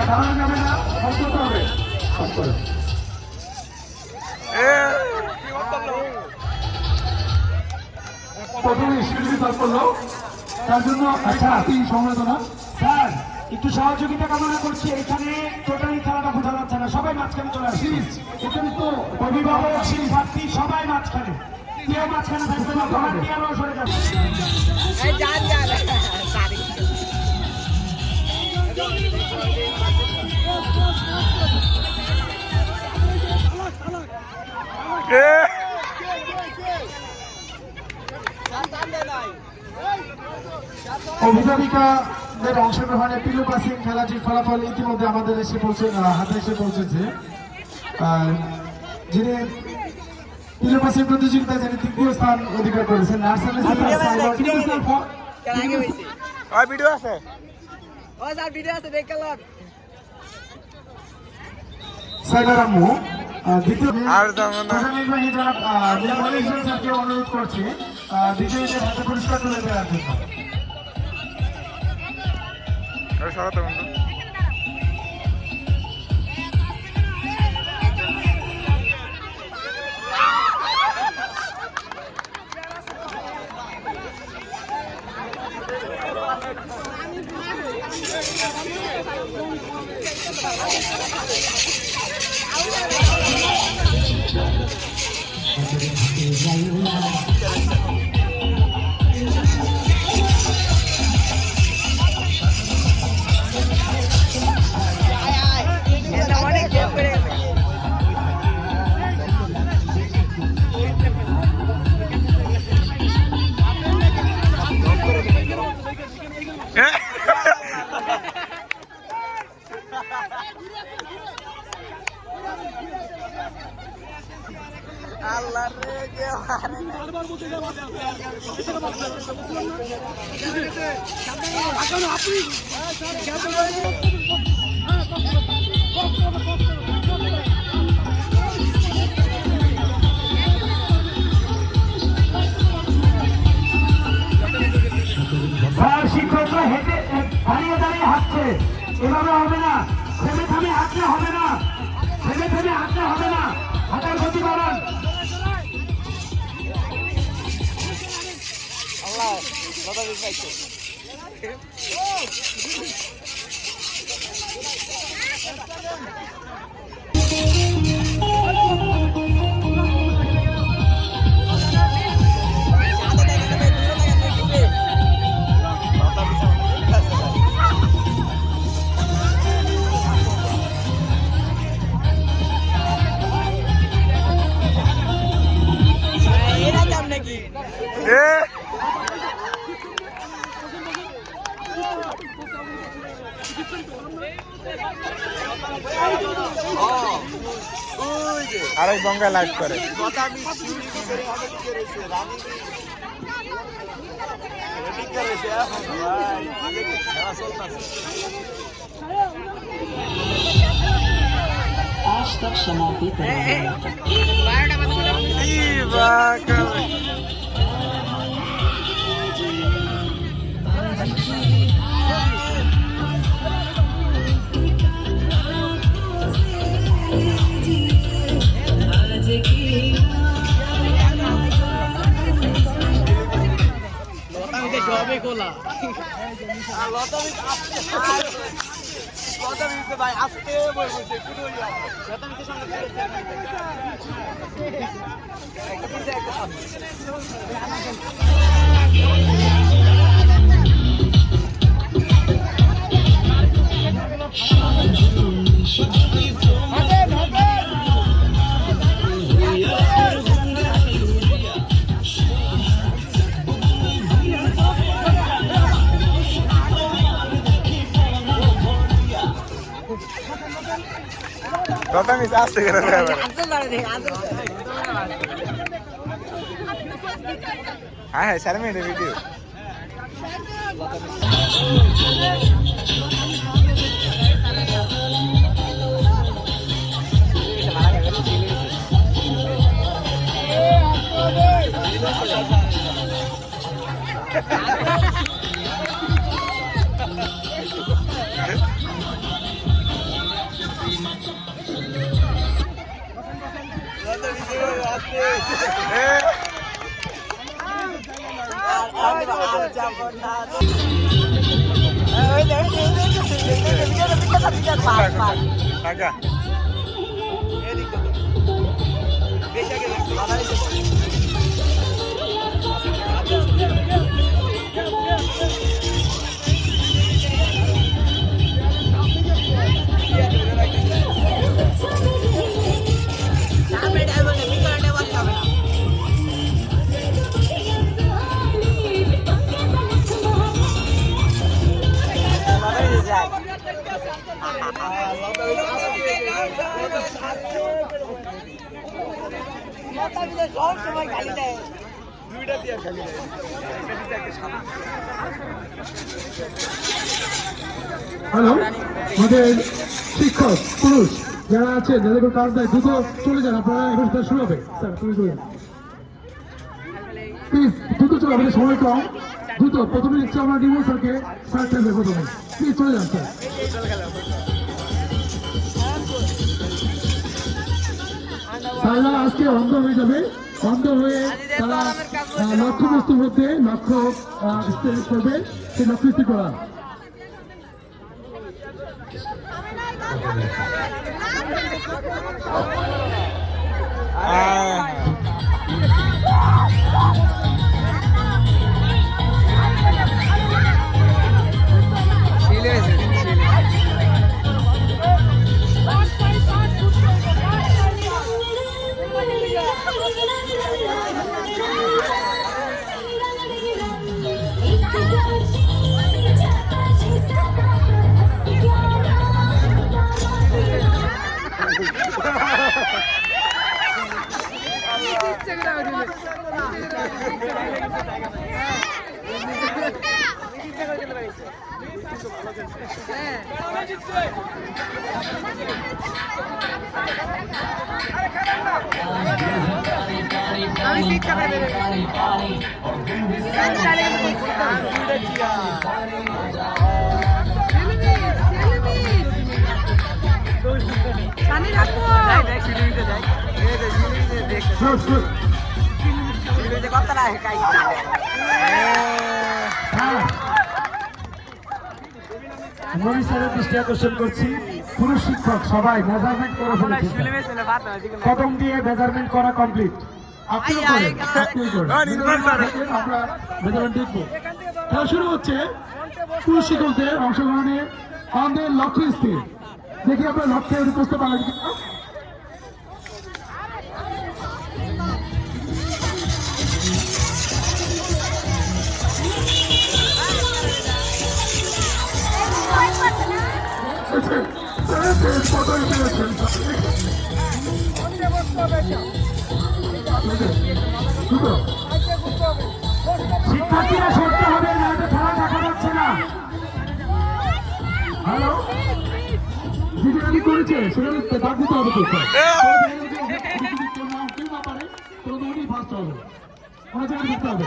দাঁড়ানো যাবে না, অফ করতে হবে। প্রথমে স্পিড বিকাশ করলো, তার জন্য আচ্ছা তিন সংবেদনা। স্যার একটু সহযোগিতা কামনা করছি, এখানে টোটালি খেলাটা বোঝা যাচ্ছে না, সবাই মাঝখানে চলে আসছে। এখানে তো অভিভাবক শিক্ষার্থী সবাই মাঝখানে, কেউ মাঝখানে থাকবে না, ভলান্টিয়ারও সরে যাচ্ছে। অভিভাবিকাদের অংশগ্রহণে পিলু পাসিং খেলাটির ফলাফল ইতিমধ্যে আমাদের হাতে এসে পৌঁছেছে। যিনি পিলু পাসিং প্রতিযোগিতায় যিনি তৃতীয় স্থান অধিকার করেছেন নার্সারি সাইবার আম্মু। দ্বিতীয় নির্বাহী স্যারকে অনুরোধ করছি দ্বিতীয়দের হাতে পুরস্কার তুলে দেওয়ার জন্য। শিক্ষকরা হেঁটে দাঁড়িয়ে দাঁড়িয়ে হাঁটছে, এভাবে হবে না, থেমে থেমে হাঁটলে হবে না, থেমে থেমে হাঁটলে হবে না, হাঁটার গতি বাড়ান। আরেক বঙ্গা লাইভ করে आज तक समाप्ति ভাই আসতে Totalmente así que no me veo. Ah, sale mi video. টাকা হ্যালো, আমাদের শিক্ষক পুরুষ যারা আছে যাদের কোনো কাজ দেয় দ্রুত চলে যান, আপনারা এখন তার শুরু হবে। স্যার তুমি চলুন প্লিজ, দ্রুত চলে, আমাদের সময় কম, দ্রুত। প্রথমে ইচ্ছা আমরা নিব স্যারকে, স্যার থাকবে প্রথমে, প্লিজ চলে যান স্যার। স্যাররা আজকে অন্ধ হয়ে যাবে, অন্ধ হয়ে তারা লক্ষ্যবস্তুর মধ্যে লক্ষ্য স্থির করবে, সেই লক্ষ্য স্থির করা। মনি স্যারের দৃষ্টি আকর্ষণ করছি, পুরুষ শিক্ষক সবাই মেজারমেন্ট করে ফেলেছে, কদম দিয়ে মেজারমেন্ট করা কমপ্লিট। আপনিও করেন, আপনিও করেন, আমরা মেজারমেন্ট দেখবো। খেলা শুরু হচ্ছে, পুরুষ শিক্ষকদের অংশগ্রহণে আমাদের লক্ষ্য স্থির। দেখি আপনার লক্ষ্যে বুঝতে পারলেন কিনা। শিক্ষার্থীরা সরতে হবে, নয়তো খেলা দেখা যাচ্ছে না। হ্যালো, যেটা কি করেছে সেখানে দাগ দিতে হবে তো, কেউ না পারে তো ফার্স্ট হবে, ওনার জায়গায় দিতে হবে।